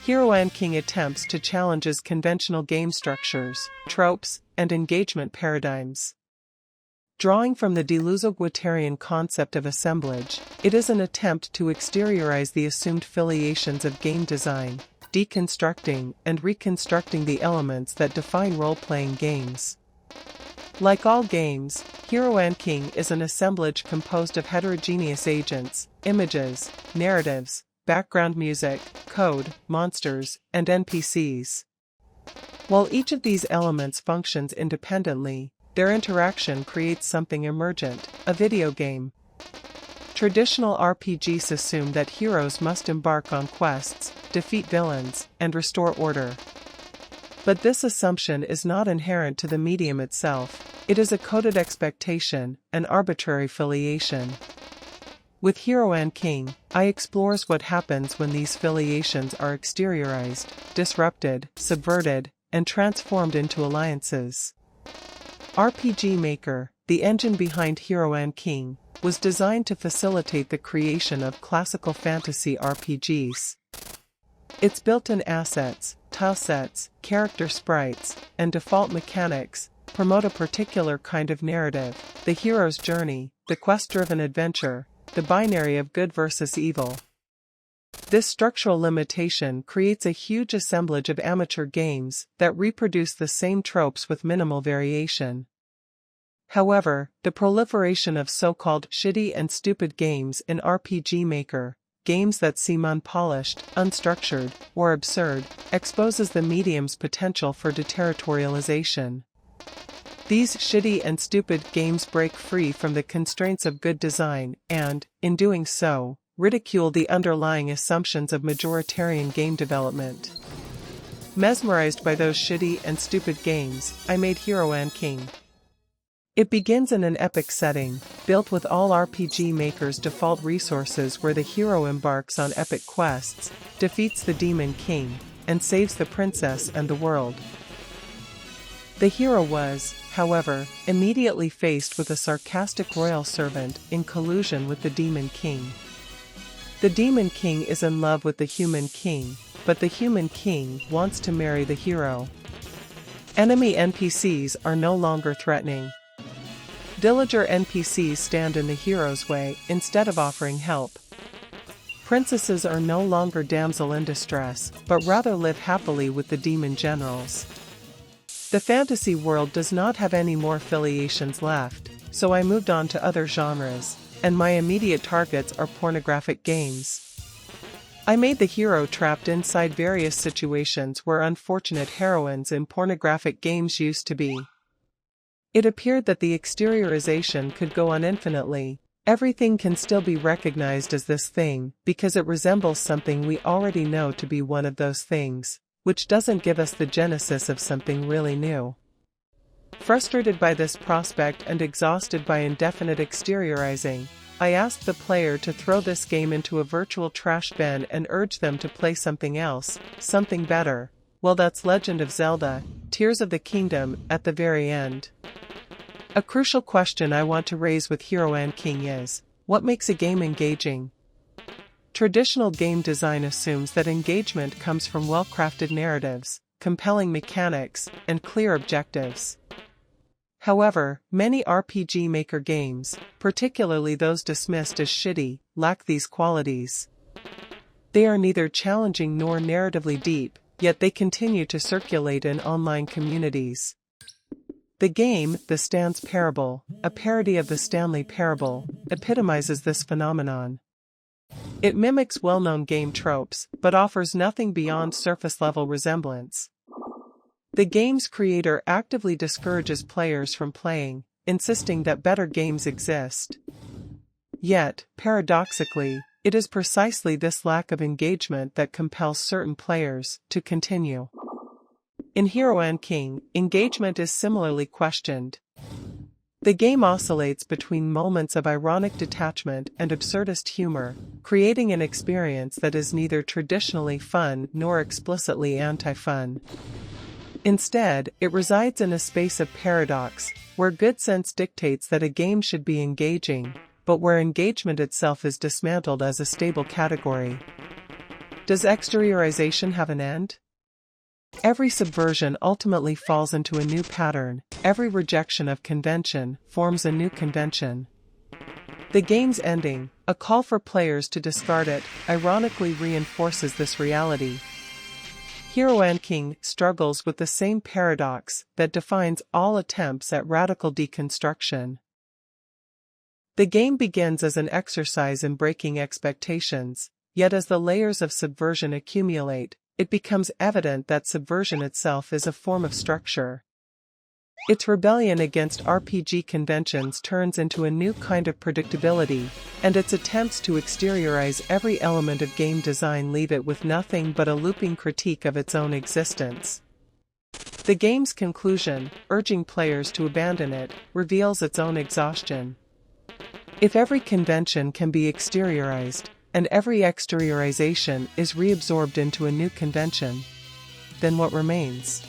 Hero and King attempts to challenge conventional game structures, tropes, and engagement paradigms. Drawing from the Deleuze-Guattarian concept of assemblage, it is an attempt to exteriorize the assumed filiations of game design, deconstructing and reconstructing the elements that define role-playing games. Like all games, Hero and King is an assemblage composed of heterogeneous agents, images, narratives, background music, code, monsters, and NPCs. While each of these elements functions independently, their interaction creates something emergent, a video game. Traditional RPGs assume that heroes must embark on quests, defeat villains, and restore order. But this assumption is not inherent to the medium itself. It is a coded expectation, an arbitrary filiation. With Hero and King, I explores what happens when these filiations are exteriorized, disrupted, subverted, and transformed into alliances. RPG Maker, the engine behind Hero and King, was designed to facilitate the creation of classical fantasy RPGs. Its built-in assets, tilesets, character sprites, and default mechanics promote a particular kind of narrative, the hero's journey, the quest-driven adventure, the binary of good versus evil. This structural limitation creates a huge assemblage of amateur games that reproduce the same tropes with minimal variation. However, the proliferation of so-called shitty and stupid games in RPG Maker, games that seem unpolished, unstructured, or absurd, exposes the medium's potential for deterritorialization. These shitty and stupid games break free from the constraints of good design and, in doing so, ridicule the underlying assumptions of majoritarian game development. Mesmerized by those shitty and stupid games, I made Hero and King. It begins in an epic setting, built with all RPG Maker's default resources where the hero embarks on epic quests, defeats the Demon King, and saves the princess and the world. The hero was, however, immediately faced with a sarcastic royal servant in collusion with the Demon King. The Demon King is in love with the Human King, but the Human King wants to marry the hero. Enemy NPCs are no longer threatening. Villager NPCs stand in the hero's way instead of offering help. Princesses are no longer damsel in distress, but rather live happily with the demon generals. The fantasy world does not have any more filiations left, so I moved on to other genres, and my immediate targets are pornographic games. I made the hero trapped inside various situations where unfortunate heroines in pornographic games used to be. It appeared that the exteriorization could go on infinitely. Everything can still be recognized as this thing because it resembles something we already know to be one of those things, which doesn't give us the genesis of something really new. Frustrated by this prospect and exhausted by indefinite exteriorizing, I asked the player to throw this game into a virtual trash bin and urge them to play something else, something better. Well, that's Legend of Zelda, Tears of the Kingdom, at the very end. A crucial question I want to raise with Hero and King is, what makes a game engaging? Traditional game design assumes that engagement comes from well-crafted narratives, compelling mechanics, and clear objectives. However, many RPG Maker games, particularly those dismissed as shitty, lack these qualities. They are neither challenging nor narratively deep, yet they continue to circulate in online communities. The game, The Stan's Parable, a parody of the Stanley Parable, epitomizes this phenomenon. It mimics well-known game tropes, but offers nothing beyond surface-level resemblance. The game's creator actively discourages players from playing, insisting that better games exist. Yet, paradoxically, it is precisely this lack of engagement that compels certain players to continue. In Hero and King, engagement is similarly questioned. The game oscillates between moments of ironic detachment and absurdist humor, creating an experience that is neither traditionally fun nor explicitly anti-fun. Instead, it resides in a space of paradox, where good sense dictates that a game should be engaging, but where engagement itself is dismantled as a stable category. Does exteriorization have an end? Every subversion ultimately falls into a new pattern, every rejection of convention forms a new convention. The game's ending, a call for players to discard it, ironically reinforces this reality. Hero and King struggles with the same paradox that defines all attempts at radical deconstruction. The game begins as an exercise in breaking expectations, yet as the layers of subversion accumulate, it becomes evident that subversion itself is a form of structure. Its rebellion against RPG conventions turns into a new kind of predictability, and its attempts to exteriorize every element of game design leave it with nothing but a looping critique of its own existence. The game's conclusion, urging players to abandon it, reveals its own exhaustion. If every convention can be exteriorized, and every exteriorization is reabsorbed into a new convention, then what remains?